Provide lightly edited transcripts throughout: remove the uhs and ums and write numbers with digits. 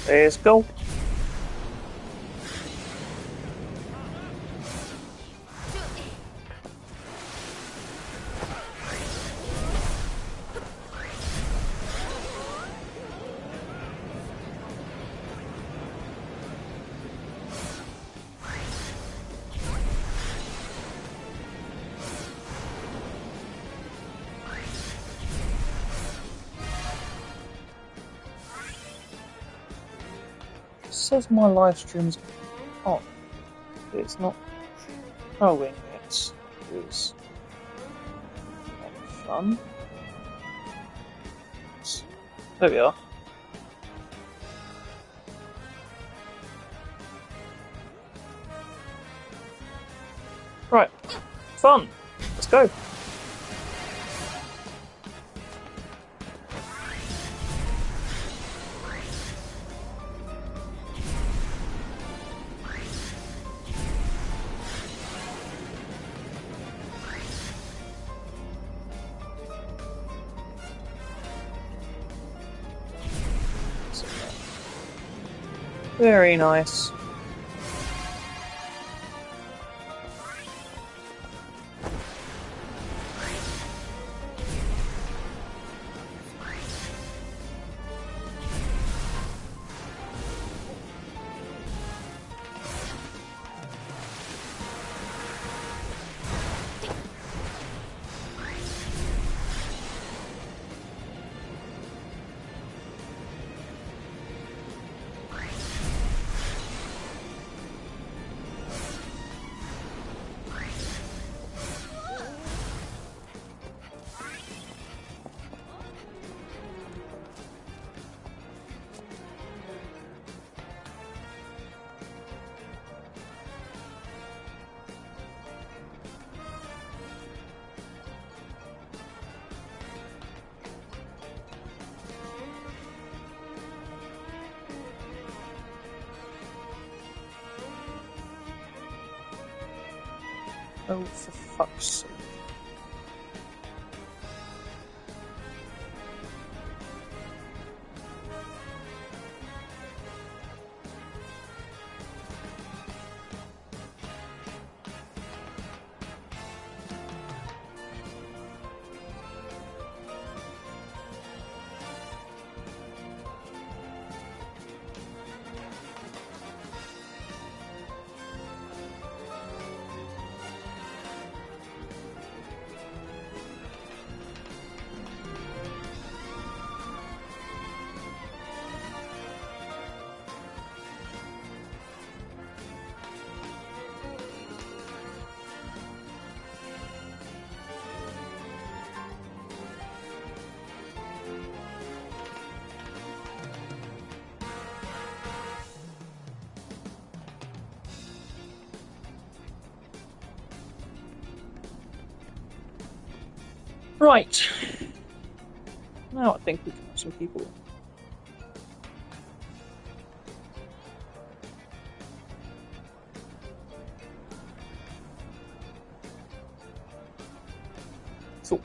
Let's go. It says my live stream's on. It's not showing it. It's not fun. There we are. Right. Fun. Let's go. Very nice. Oh, for fuck's sake. Right. Now I think we can have some people. Cool.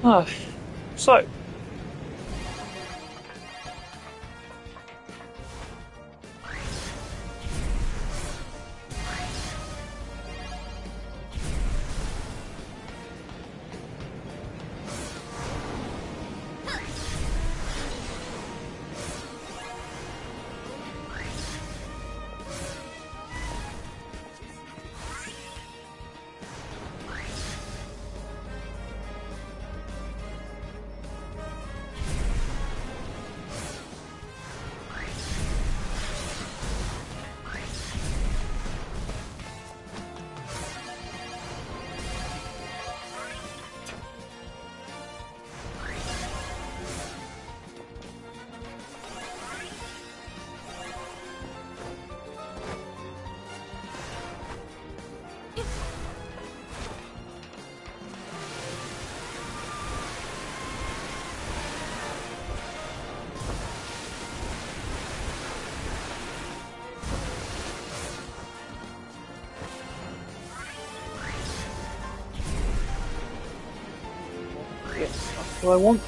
Ah, so. Yes, that's what I want.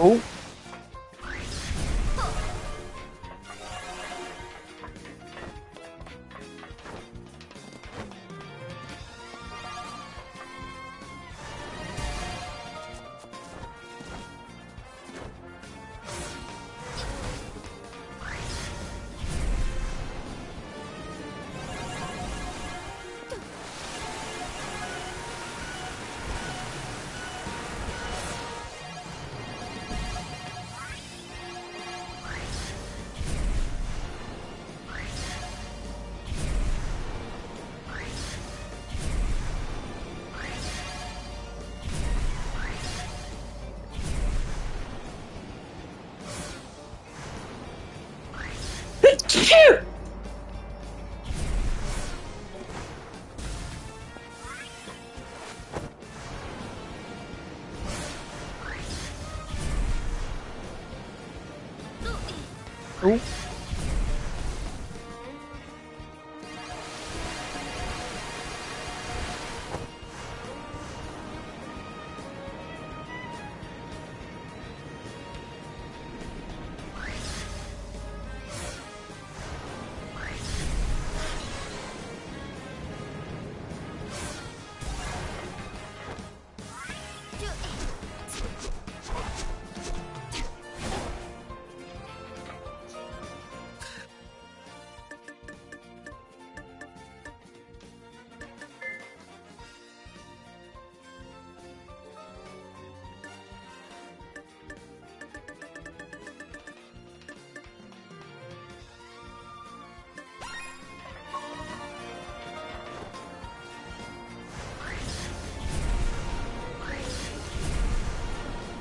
Oh. Oh.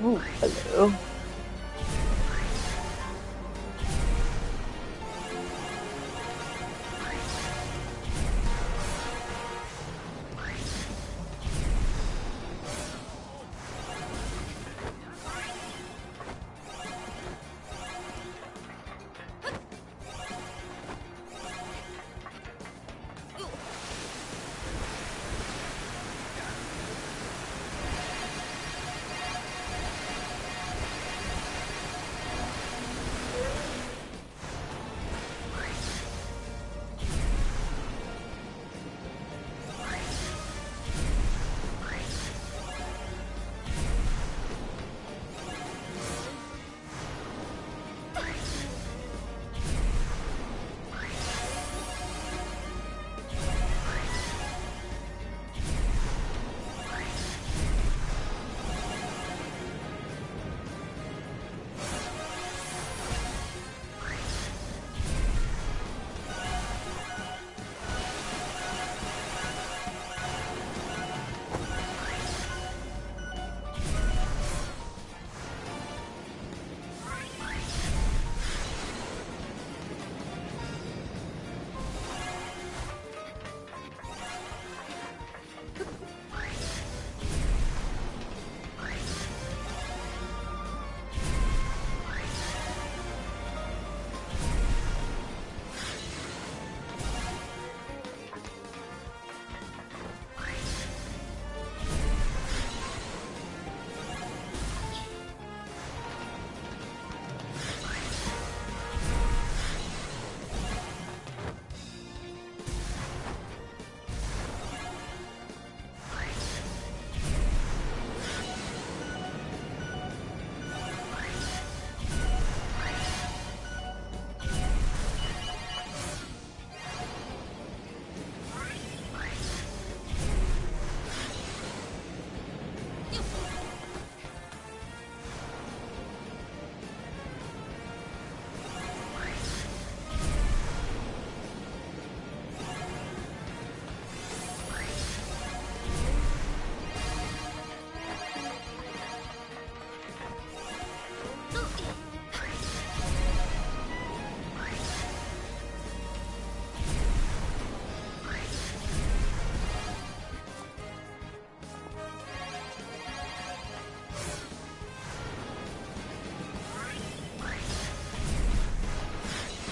Oh, hello.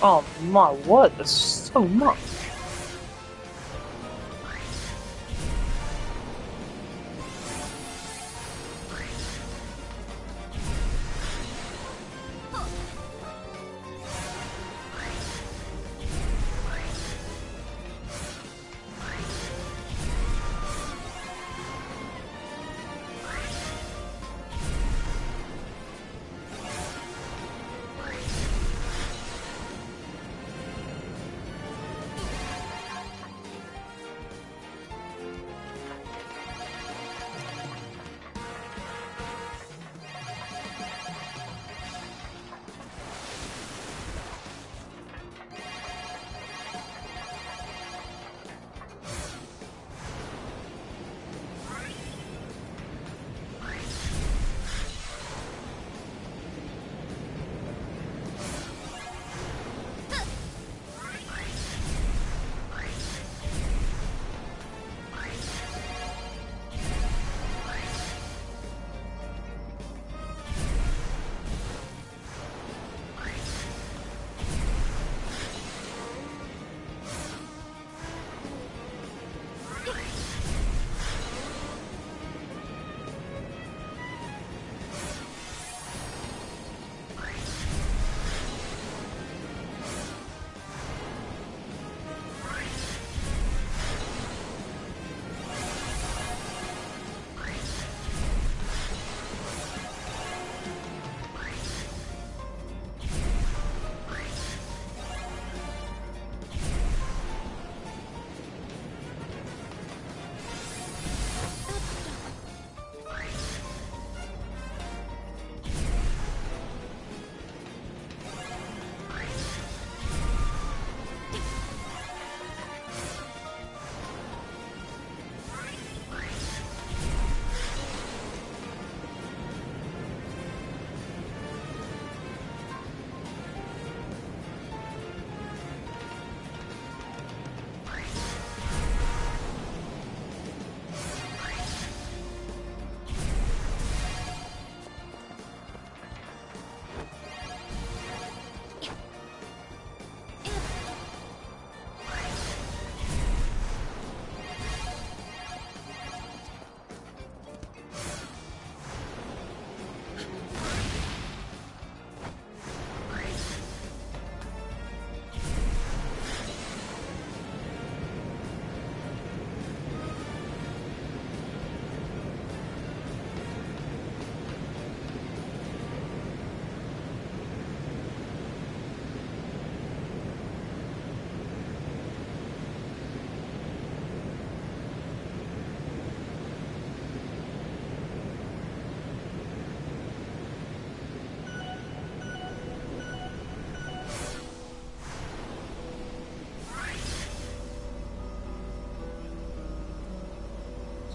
Oh my word, there's so much.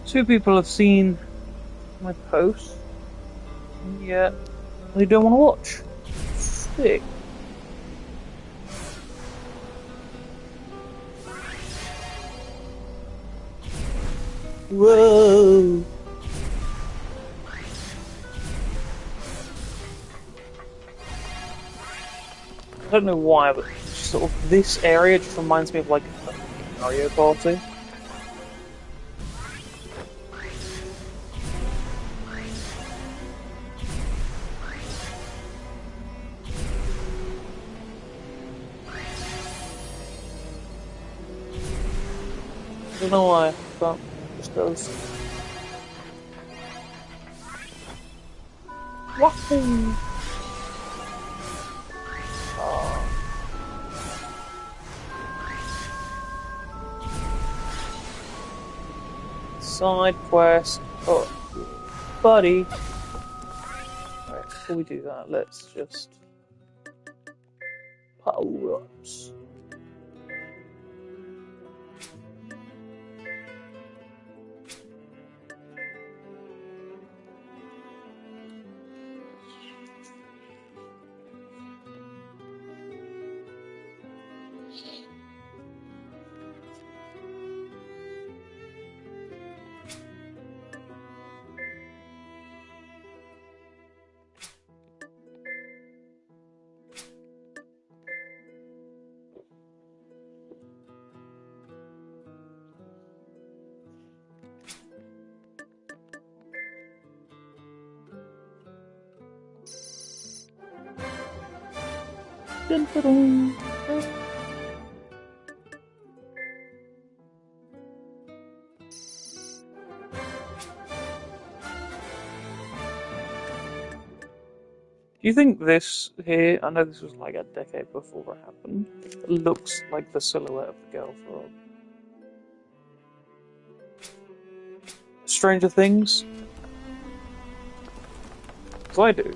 Two people have seen my post, and yet they don't want to watch. Sick. Whoa. I don't know why, but sort of this area just reminds me of like Mario Party. I don't know why, but it just does. Wahoo! Side quest. Oh, buddy. Alright, before we do that, let's just power ups. Dun, dun, dun. Do you think this here, I know this was like a decade before it happened, looks like the silhouette of the girl from Stranger Things? Because I do.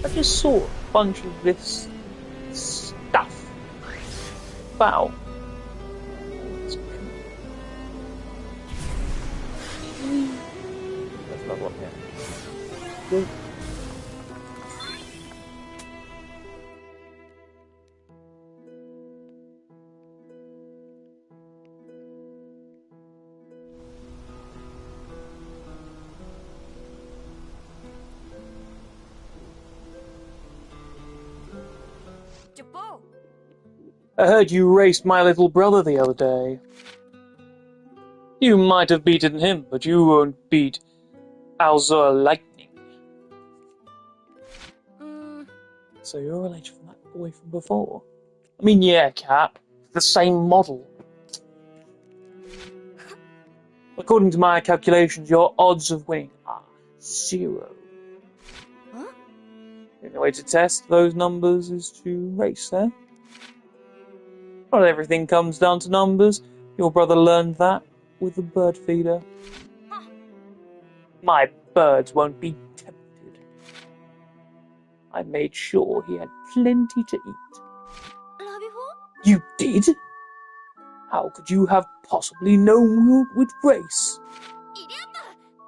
I just saw a bunch of this stuff. Wow. That's another one here. Good. I heard you raced my little brother the other day. You might have beaten him, but you won't beat Alzor Lightning. So you're a relation from that boy from before? I mean, yeah, Cat. The same model. According to my calculations, your odds of winning are 0. Huh? The only way to test those numbers is to race, eh? Not everything comes down to numbers. Your brother learned that with the bird feeder. My birds won't be tempted. I made sure he had plenty to eat. You did? How could you have possibly known we would race?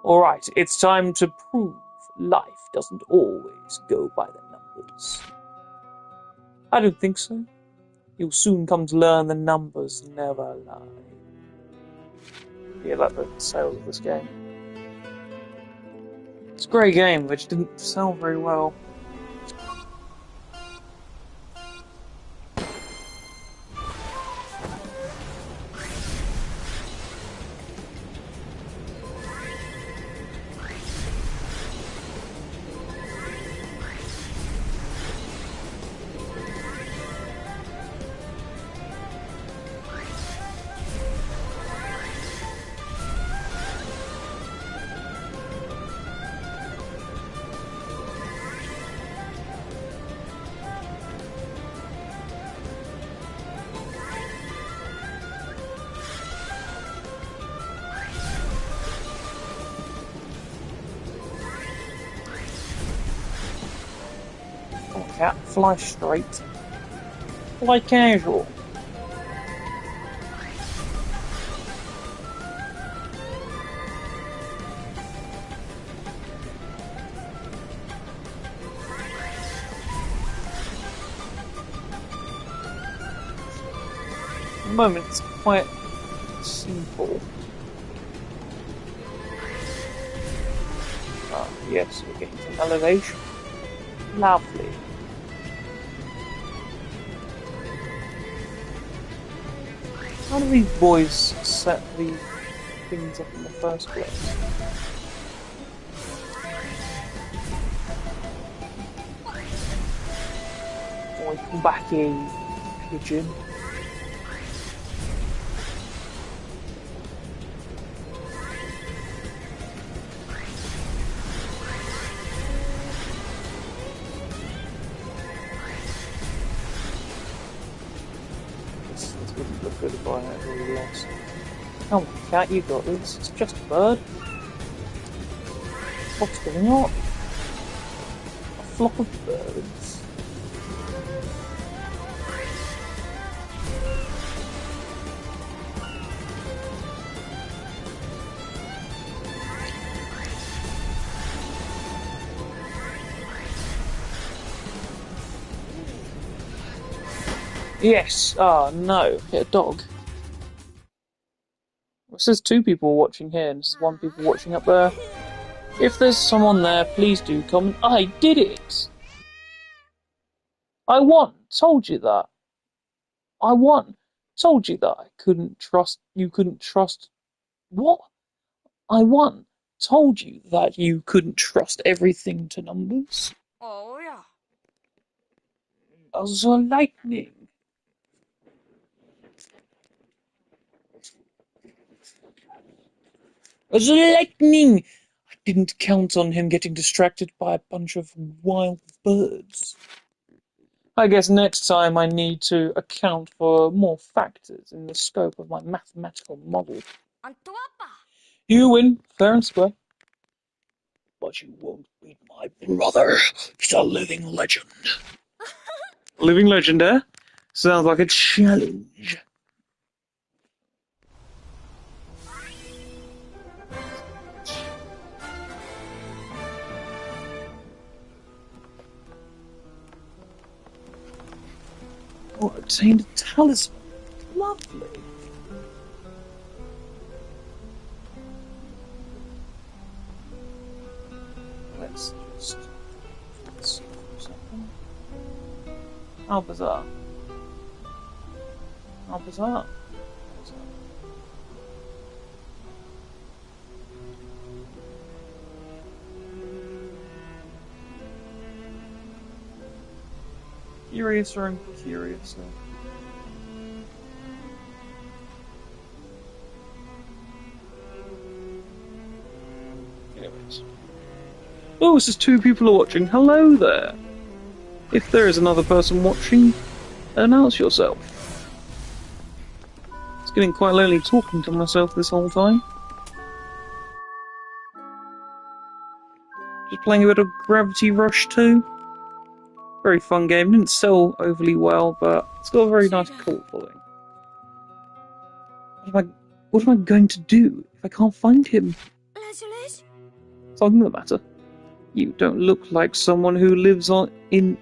Alright, it's time to prove life doesn't always go by the numbers. I don't think so. You'll soon come to learn the numbers never lie. Yeah, that's the sales of this game. It's a great game, which didn't sell very well. Come on, cat, fly straight. Fly casual. At the moment, it's quite simple. Ah, yes, we're getting some elevation. Lovely. How do these boys set the things up in the first place? Or come back in, pigeon. This wouldn't look good if I had already lost. Come on, cat, you got this. It's just a bird. What's going on? A flock of birds. Yes. Ah, no. Get a dog. It says 2 people watching here, and there's 1 people watching up there. If there's someone there, please do comment. I did it! I won! Told you that. I won! Told you that I couldn't trust... You couldn't trust... What? I won! Told you that you couldn't trust everything to numbers. Oh, yeah. The lightning. The lightning! I didn't count on him getting distracted by a bunch of wild birds. I guess next time I need to account for more factors in the scope of my mathematical model. You win, fair and square. But you won't beat my brother. He's a living legend. Living legend, eh? Sounds like a challenge. Oh, obtained a talisman. Lovely. Let's just see for a second. How bizarre. How bizarre. Curiouser and curiouser. Anyways. Oh, this is 2 people are watching. Hello there. If there is another person watching, announce yourself. It's getting quite lonely talking to myself this whole time. Just playing a bit of Gravity Rush 2. Very fun game. Didn't sell overly well, but it's got a very nice cult following. What am I going to do if I can't find him? Something the matter. You don't look like someone who lives in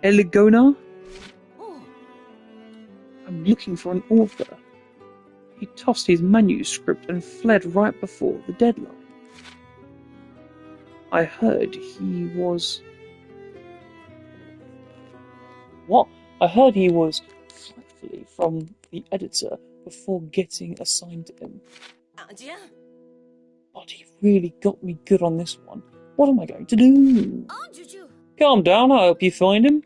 Eligona? I'm looking for an author. He tossed his manuscript and fled right before the deadline. I heard he was... What? I heard he was frightfully from the editor before getting assigned to him. But he really got me good on this one. What am I going to do? Calm down, I'll help you find him.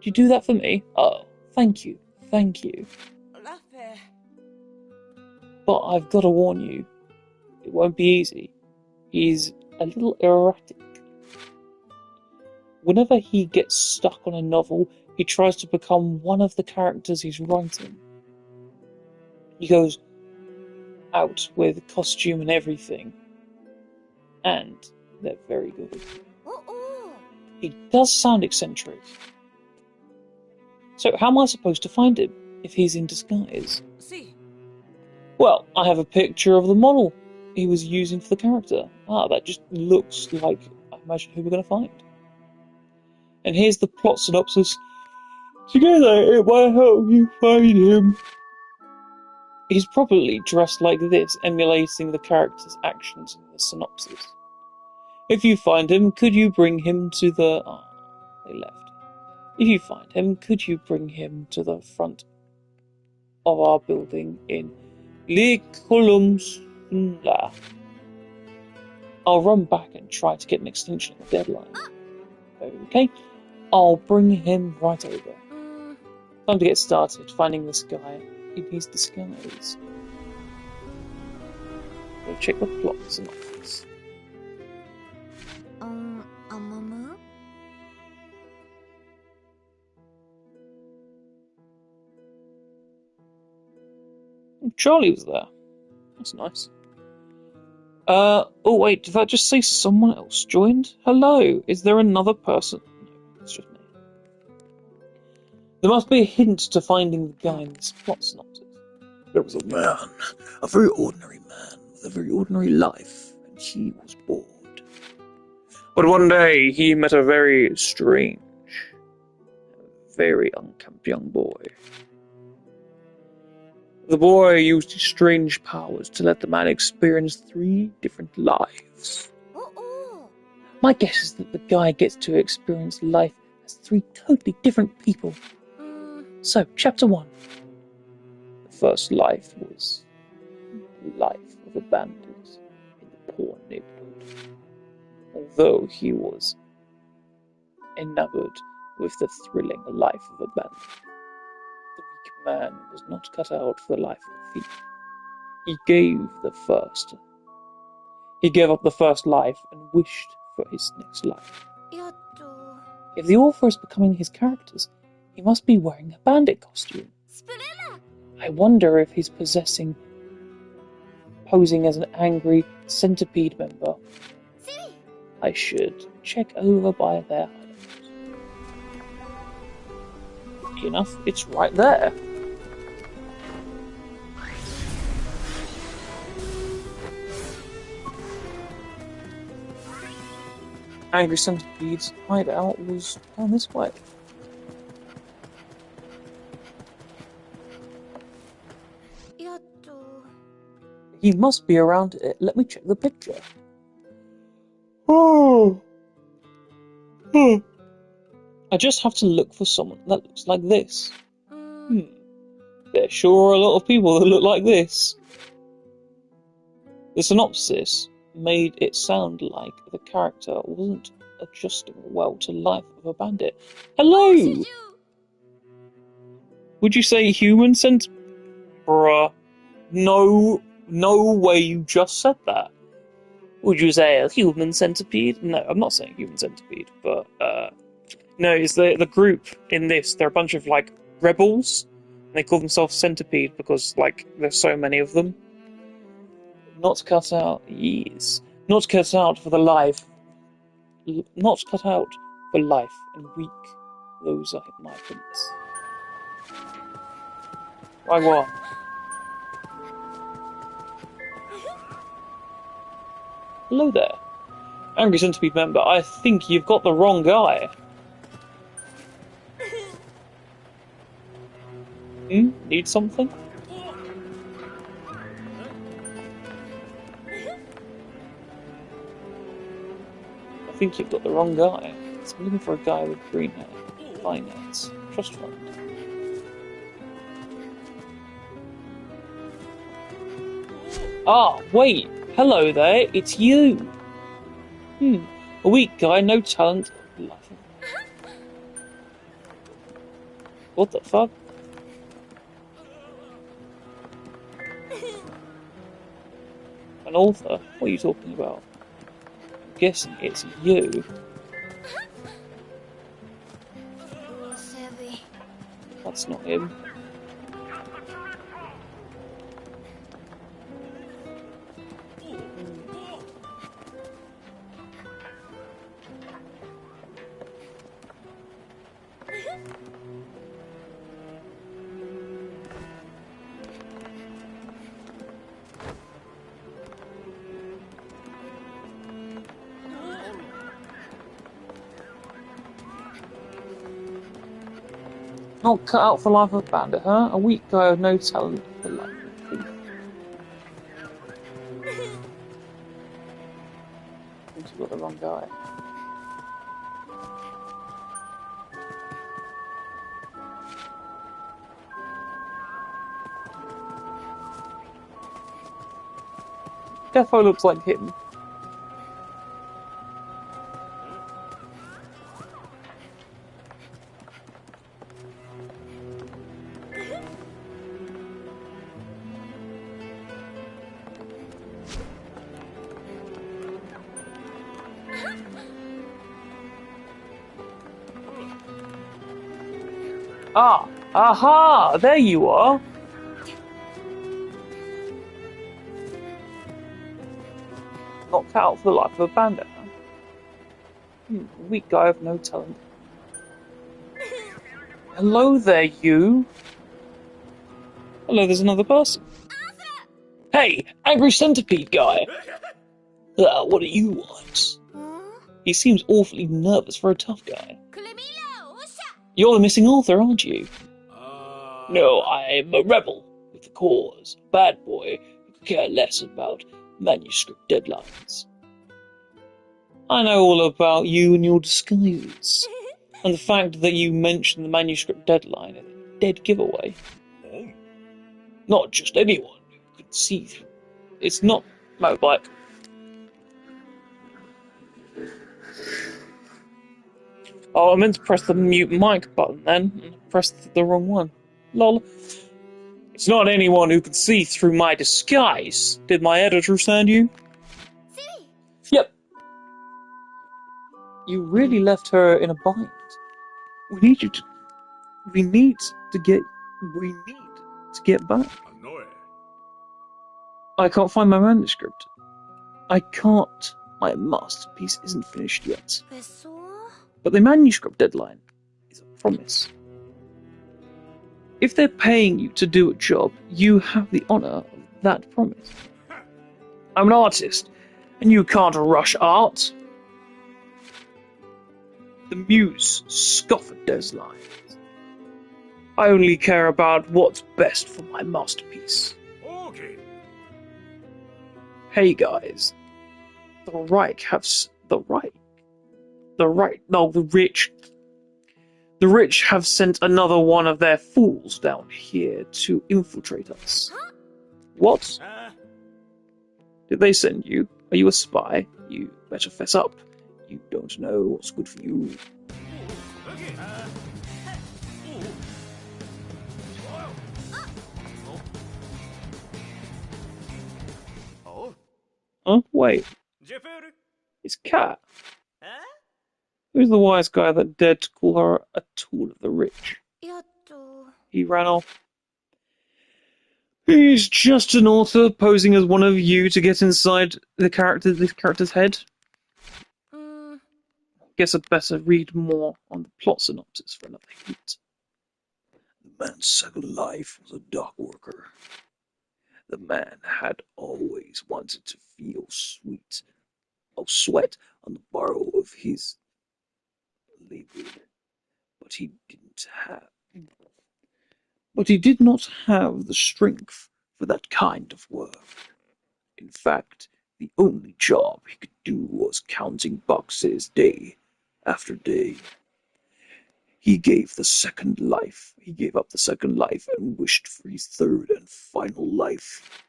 Did you do that for me? Oh, thank you. Thank you. But I've got to warn you, it won't be easy. He's a little erratic. Whenever he gets stuck on a novel, he tries to become one of the characters he's writing. He goes out with costume and everything. And they're very good. He does sound eccentric. So how am I supposed to find him if he's in disguise? Well, I have a picture of the model he was using for the character. Ah, that just looks like, I imagine, who we're going to find. And here's the plot synopsis. Together, it might help you find him. He's probably dressed like this, emulating the character's actions in the synopsis. If you find him, could you bring him to the... Oh, they left. If you find him, could you bring him to the front of our building in Le Columns? I'll run back and try to get an extension of the deadline. Okay, I'll bring him right over. Time to get started finding this guy in his disguise. Go check the plot synopsis. Charlie was there. That's nice. Oh wait, did that just say someone else joined? Hello, is there another person? No, it's just me. There must be a hint to finding the guy in this plot synopsis. There was a man, a very ordinary man, with a very ordinary life, and he was bored. But one day he met a very strange, very unkempt young boy. The boy used his strange powers to let the man experience 3 different lives. My guess is that the guy gets to experience life as 3 totally different people. So, chapter 1. The first life was the life of a bandit in the poor neighborhood. Although he was enamored with the thrilling life of a bandit, the weak man was not cut out for the life of a thief. He gave up the first life and wished for his next life. If the author is becoming his characters, he must be wearing a bandit costume. I wonder if he's posing as an angry centipede member. I should check over by their hideout. Lucky enough, it's right there. Angry Centipede's hideout was down this way. He must be around it. Let me check the picture. I just have to look for someone that looks like this. There sure are a lot of people that look like this. The synopsis made it sound like the character wasn't adjusting well to life of a bandit. Hello! Would you say human centipede? Bruh. No way you just said that. Would you say a human centipede? No, I'm not saying human centipede, but, no, it's the group in this. They're a bunch of, like, rebels. And they call themselves Centipede because, like, there's so many of them. Not cut out, yes. Not cut out for the life. Not cut out for life and weak. Those are my opinions. Right one. Hello there. Angry Centipede member, I think you've got the wrong guy. Need something? I think you've got the wrong guy. I'm looking for a guy with green hair, finance, trust fund. Ah, wait! Hello there, it's you! A weak guy, no talent. What the fuck? An author? What are you talking about? I'm guessing it's you. That's not him. Not cut out for life of a bandit, huh? A weak guy with no talent for life of a thief. I think you got the wrong guy. Defo looks like him. Ah! Aha! There you are! Not cut out for the life of a bandit, huh? A weak guy with no talent. Hello there, you! Hello, there's another person. Hey! Angry Centipede guy! What do you want? He seems awfully nervous for a tough guy. You're the missing author, aren't you? No, I'm a rebel with the cause. A bad boy who could care less about manuscript deadlines. I know all about you and your disguises. And the fact that you mentioned the manuscript deadline is a dead giveaway. Not just anyone who could see through. It's not motorbike. Oh, I meant to press the mute mic button then, and I pressed the wrong one. Lol. It's not anyone who can see through my disguise. Did my editor send you? Yep. You really left her in a bind. We need to get back. I can't find my manuscript. I can't. My masterpiece isn't finished yet. But the manuscript deadline is a promise. If they're paying you to do a job, you have the honor of that promise. I'm an artist, and you can't rush art. The muse scoff at deadlines. I only care about what's best for my masterpiece. Okay. Hey guys, the rich have sent another one of their fools down here to infiltrate us. Huh? What? Did they send you? Are you a spy? You better fess up. You don't know what's good for you. Huh? Wait. It's Cat. Who's the wise guy that dared to call her a tool of the rich? He ran off. He's just an author posing as one of you to get inside this character's head. Guess I'd better read more on the plot synopsis for another hint. The man's second life was a dock worker. The man had always wanted to feel sweat on the brow of his labor, but he did not have the strength for that kind of work. In fact, the only job he could do was counting boxes day after day. He gave up the second life and wished for his third and final life.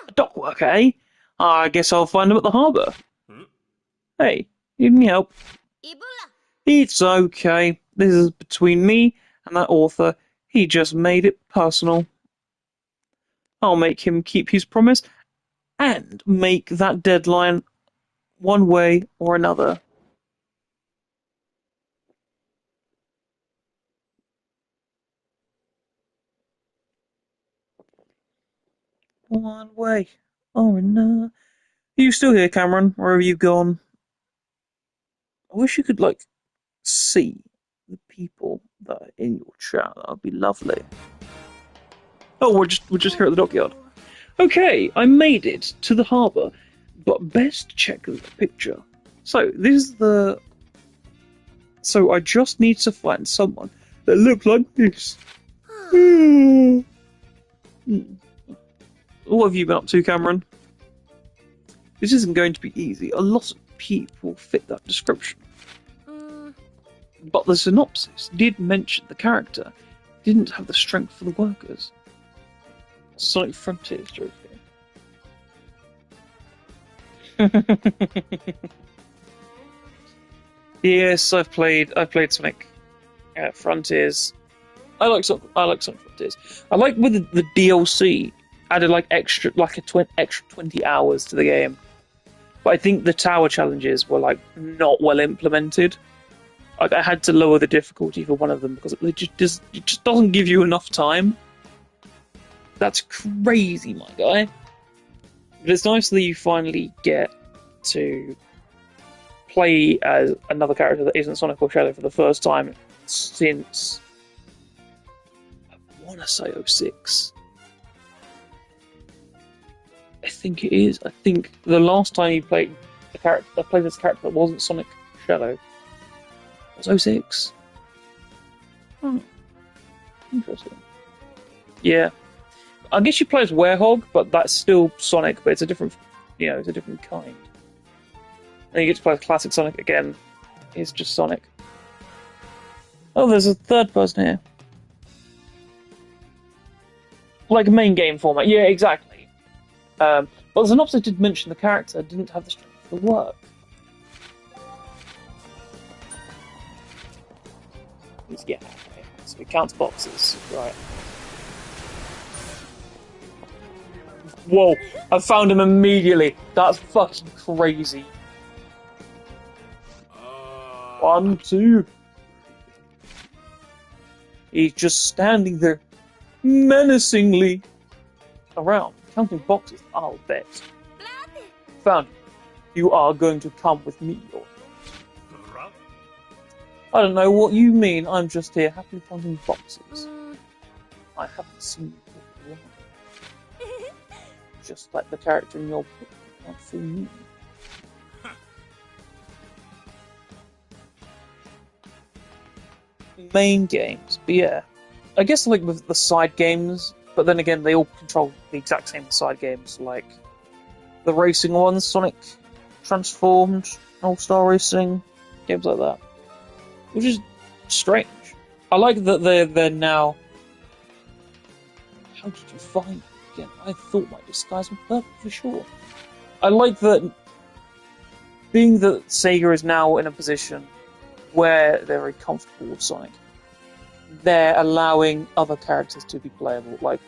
A dock worker, eh? I guess I'll find him at the harbour. Hey, need any help? It's okay. This is between me and that author. He just made it personal. I'll make him keep his promise and make that deadline one way or another. One way or another. Are you still here, Cameron? Where have you gone? I wish you could, see the people that are in your chat. That would be lovely. Oh, we're just here at the dockyard. Okay, I made it to the harbour, but best check the picture. So I just need to find someone that looks like this. What have you been up to, Cameron? This isn't going to be easy. A lot of people fit that description. But the synopsis did mention the character didn't have the strength for the workers. Sonic Frontiers joke here. Yes, I've played Sonic Frontiers. I like Sonic Frontiers. I like with the DLC added extra 20 hours to the game. But I think the tower challenges were not well implemented. I had to lower the difficulty for one of them because it just doesn't give you enough time. That's crazy, my guy. But it's nice that you finally get to play as another character that isn't Sonic or Shadow for the first time since I want to say 06. I think it is. I think the last time you played I played as a character that wasn't Sonic Shadow. It was 06. Hmm. Interesting. Yeah. I guess you play as Werehog, but that's still Sonic, but it's a different, it's a different kind. And you get to play as classic Sonic again. It's just Sonic. Oh, there's a third person here. Like main game format. Yeah, exactly. But the synopsis did mention the character didn't have the strength to work. Yeah, okay. So it counts boxes, right. Whoa, I found him immediately. That's fucking crazy. 1, 2. He's just standing there, menacingly around, counting boxes. I'll bet. Found you. You are going to come with me, or not? I don't know what you mean. I'm just here happily counting boxes. I haven't seen you for a while. Just like the character in your book, can't fool me. Main games, but yeah. I guess like with the side games, but then again, they all control the exact same side games, like the racing ones, Sonic Transformed, All-Star Racing, games like that. Which is strange. I like that they're now... How did you find me again? I thought my disguise was perfect for sure. I like that, being that Sega is now in a position where they're very comfortable with Sonic, they're allowing other characters to be playable. Like,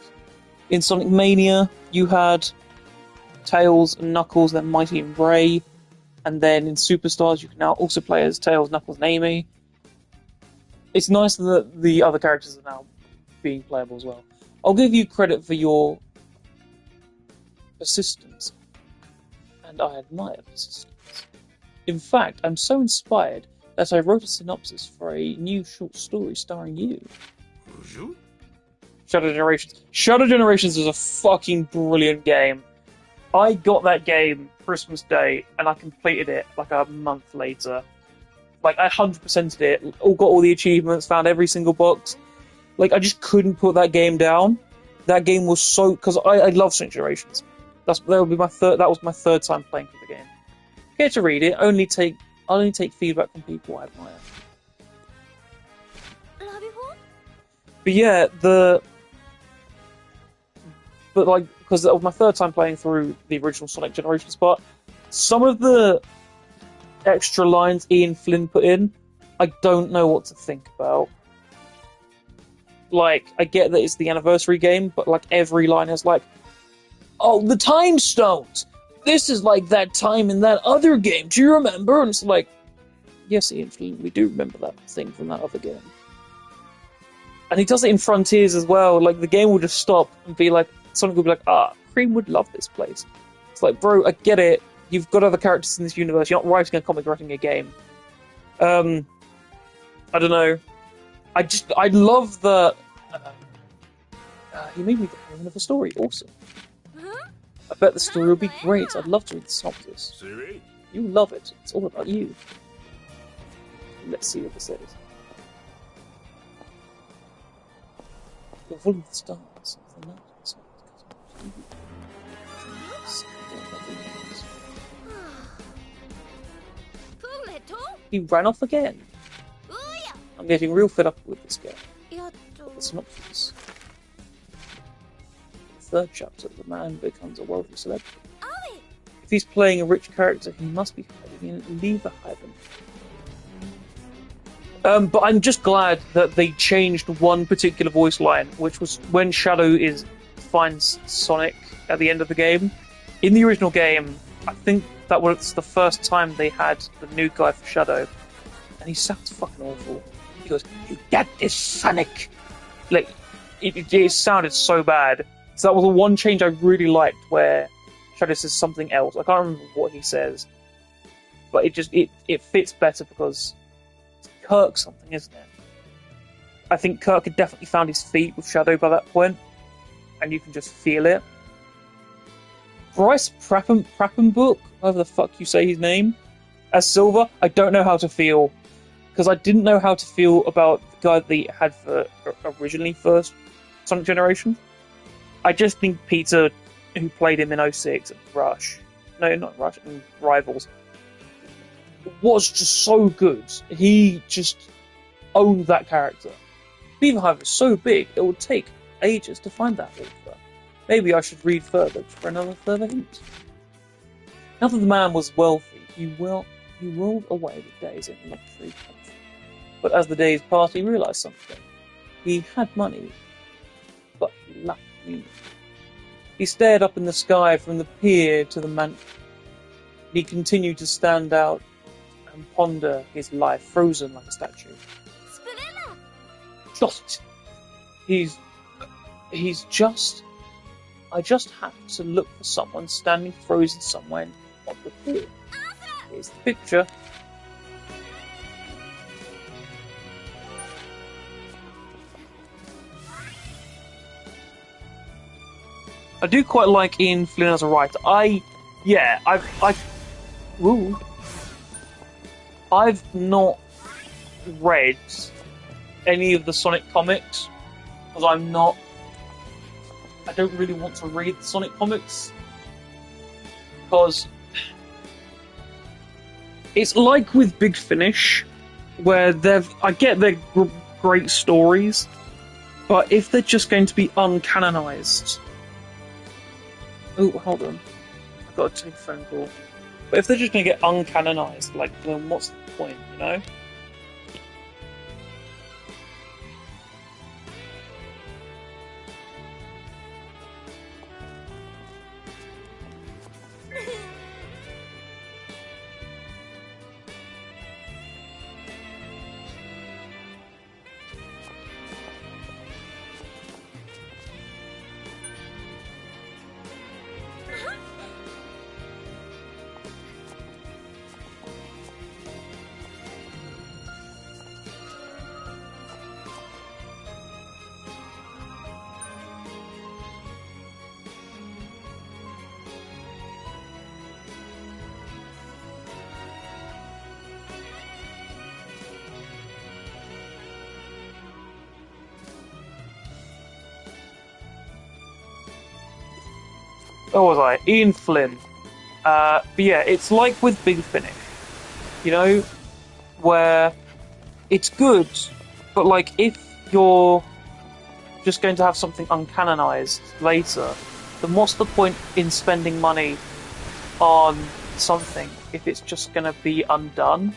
in Sonic Mania, you had Tails and Knuckles, then Mighty and Ray, and then in Superstars, you can now also play as Tails, Knuckles, and Amy. It's nice that the other characters are now being playable as well. I'll give you credit for your persistence, and I admire persistence. In fact, I'm so inspired that I wrote a synopsis for a new short story starring you. Shadow Generations. Shadow Generations is a fucking brilliant game. I got that game Christmas Day, and I completed it like a month later. Like, I 100%ed it, got all the achievements, found every single box. Like, I just couldn't put that game down. That game was so... Because I love Sonic Generations. That was my third time playing through the game. Care to read it, I'll only take feedback from people I admire. But yeah, because that was my third time playing through the original Sonic Generations part, some of the extra lines Ian Flynn put in, I don't know what to think about. Like, I get that it's the anniversary game, but like every line has like, oh, the time stones! This is like that time in that other game, do you remember? And it's like, yes, Ian Flynn, we do remember that thing from that other game. And he does it in Frontiers as well. Like, the game will just stop and be like, Sonic will be like, Cream would love this place. It's like, bro, I get it. You've got other characters in this universe. You're not writing a comic, writing a game. I don't know. I love that. He made me the heroine of a story. Awesome. I bet the story will be great. I'd love to read the synopsis. You love it. It's all about you. Let's see what this is. You're full of the stars. The night is He ran off again. I'm getting real fed up with this guy. The synopsis. The third chapter, the man becomes a wealthy celebrity. If he's playing a rich character, he must be hiding in Leverhaven. But I'm just glad that they changed one particular voice line, which was when Shadow finds Sonic at the end of the game. In the original game, I think that was the first time they had the new guy for Shadow, and he sounds fucking awful. He goes, "You get this, Sonic!" Like, it sounded so bad. So that was the one change I really liked, where Shadow says something else. I can't remember what he says, but it fits better because it's Kirk something, isn't it? I think Kirk had definitely found his feet with Shadow by that point, and you can just feel it. Bryce Prappenbook, whatever the fuck you say his name, as Silver, I don't know how to feel. Because I didn't know how to feel about the guy that they had for originally first Sonic Generation. I just think Peter, who played him in 06 and Rush, no, not Rush, and Rivals, was just so good. He just owned that character. Beaver Hive is so big, it would take ages to find that author. Maybe I should read further for another further hint. Now that the man was wealthy, he rolled away the days in luxury comfort. But as the days passed, he realised something. He had money, but he lacked meaning. He stared up in the sky from the pier to the mansion. He continued to stand out and ponder his life, frozen like a statue. Spinella! Just, I just have to look for someone standing frozen somewhere on the pier. Here's the picture. I do quite like Ian Flynn as a writer. I've not read any of the Sonic comics because I don't really want to read the Sonic comics because it's like with Big Finish where I get they're great stories, but if they're just going to be uncanonized. Oh, hold on. I've got to take a phone call. But if they're just going to get uncanonized, then what's the point, you know? Where was I? Ian Flynn. But yeah, it's like with Big Finish, you know, where it's good, but if you're just going to have something uncanonized later, then what's the point in spending money on something if it's just going to be undone?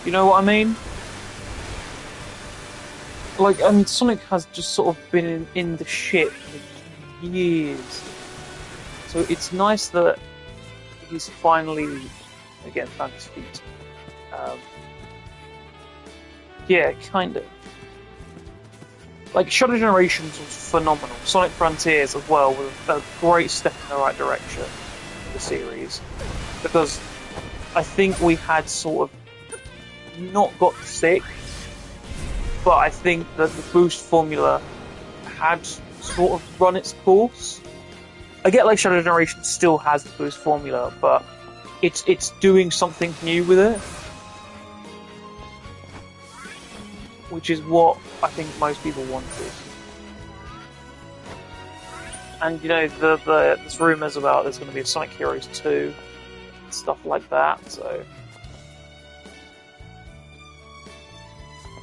You know what I mean? Sonic has just sort of been in the shit for years. So it's nice that he's finally, again, found his feet. Yeah, kind of. Shadow Generations was phenomenal. Sonic Frontiers as well was a great step in the right direction for the series. Because I think we had sort of not got sick, but I think that the boost formula had sort of run its course. I get Shadow Generation still has the boost formula, but it's doing something new with it, which is what I think most people wanted. And you know, there's rumours about there's going to be a Sonic Heroes 2, stuff like that. So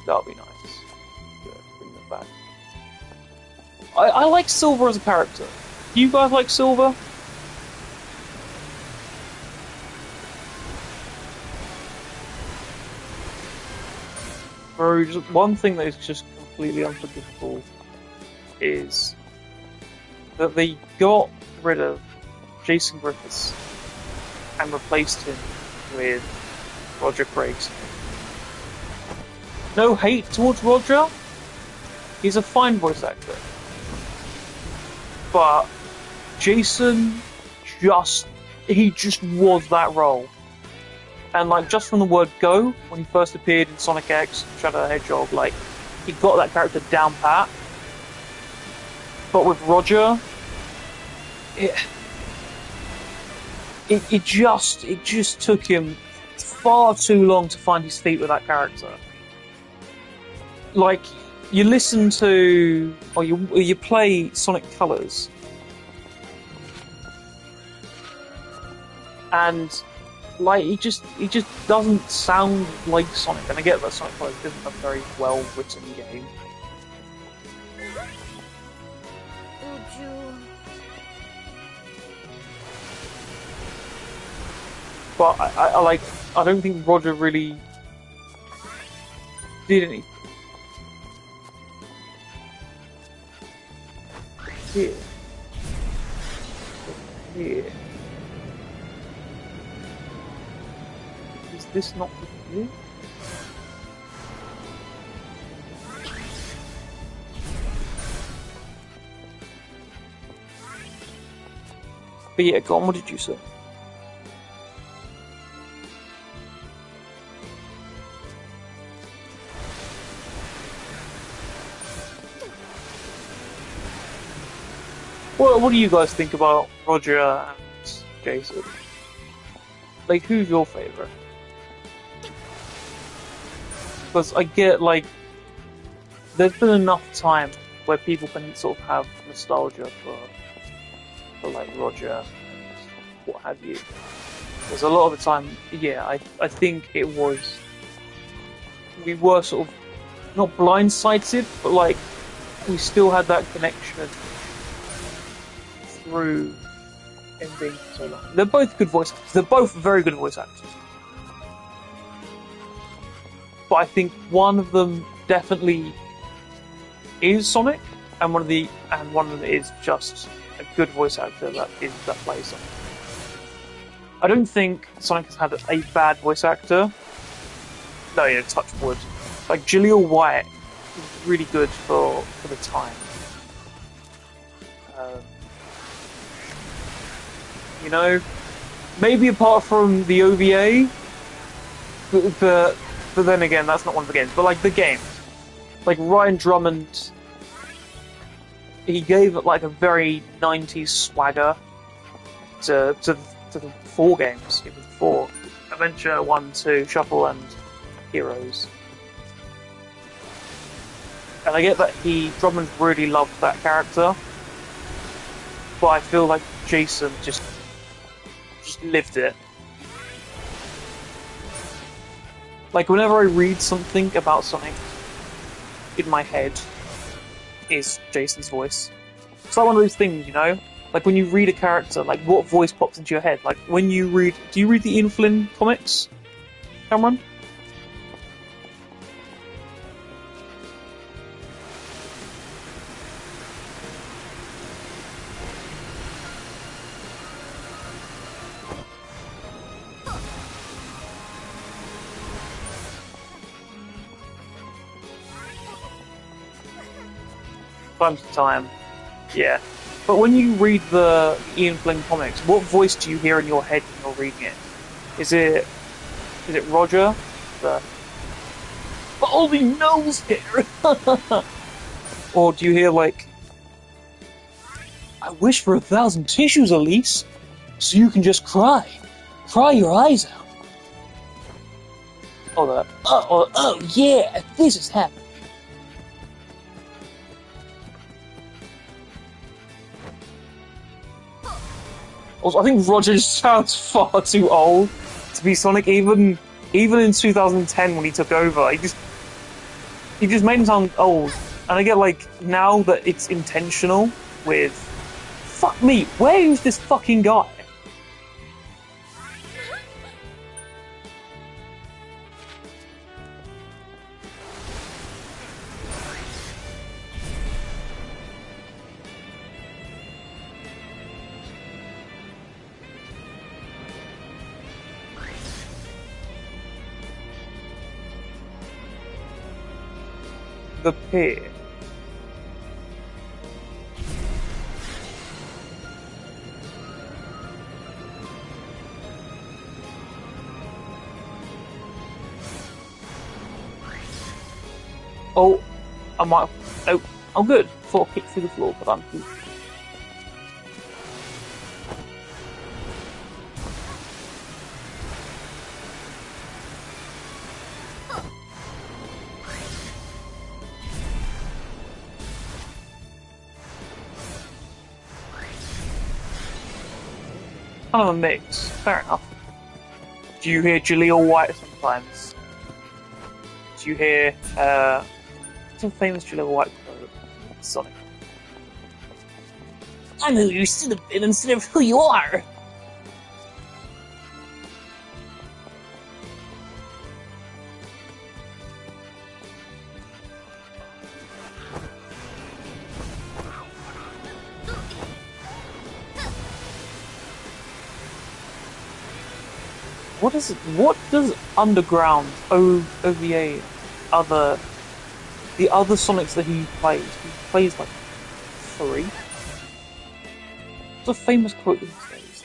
that'll be nice. Bring them back. I like Silver as a character. Do you guys like Silver? Bro, just one thing that is just completely unforgivable is that they got rid of Jason Griffiths and replaced him with Roger Craig. No hate towards Roger. He's a fine voice actor. But Jason he just was that role. And just from the word go, when he first appeared in Sonic X, Shadow the Hedgehog, he got that character down pat. But with Roger, it just took him far too long to find his feet with that character. Like, you listen to, or you play Sonic Colors, and like he just doesn't sound like Sonic. And I get that Sonic Colors isn't a very well written game. But I don't think Roger really did anything. Here. Here. Is this not the view? But yeah, go on, what did you say? What do you guys think about Roger and Jason? Like, who's your favourite? Because I get, like, there's been enough time where people can sort of have nostalgia for like, Roger and what have you. There's a lot of the time, yeah, I think it was... We were sort of, not blindsided, but, like, we still had that connection through him being so long. They're both good voice actors. They're both very good voice actors. But I think one of them definitely is Sonic, and one of them is just a good voice actor that plays Sonic. I don't think Sonic has had a bad voice actor. No, yeah, touch wood. Like Jaleel White is really good for the time. You know, maybe apart from the OVA, but then again, that's not one of the games. But like the games, like Ryan Drummond, he gave it like a very 90s swagger to the 4 games. It was 4: Adventure, 1, 2, Shuffle, and Heroes. And I get that Drummond really loved that character, but I feel like Jason just lived it. Like, whenever I read something about Sonic, in my head is Jason's voice. It's like one of those things, you know? Like, when you read a character, like, what voice pops into your head? Like, when you read... Do you read the Ian Flynn comics, Cameron? Time to time, yeah. But when you read the Ian Flynn comics, what voice do you hear in your head when you're reading it? Is it Roger? The holy nose hair? Or do you hear like, I wish for 1,000 tissues, Elise, so you can just cry your eyes out. Oh yeah, this is happening. Also, I think Roger just sounds far too old to be Sonic. Even in 2010 when he took over, he just made him sound old. And I get like now that it's intentional with, fuck me, where is this fucking guy? The Pier. Oh, I might. Oh, I'm good. Before I kick through the floor, but I'm good. Kind of a mix. Fair enough. Do you hear Jaleel White sometimes? Do you hear, what's a famous Jaleel White quote? Sonic. I'm who you should have been instead of who you are! What does Underground OVA the other Sonics that he plays like 3? It's a famous quote that he says.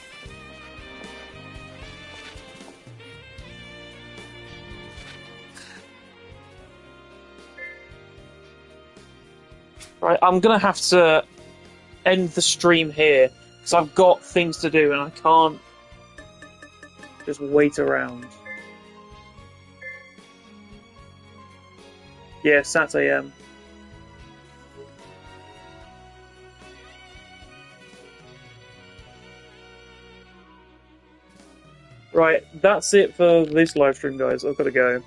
Right, I'm gonna have to end the stream here because I've got things to do and I can't just wait around. Yeah, Sat AM. Right, that's it for this live stream, guys. I've got to go.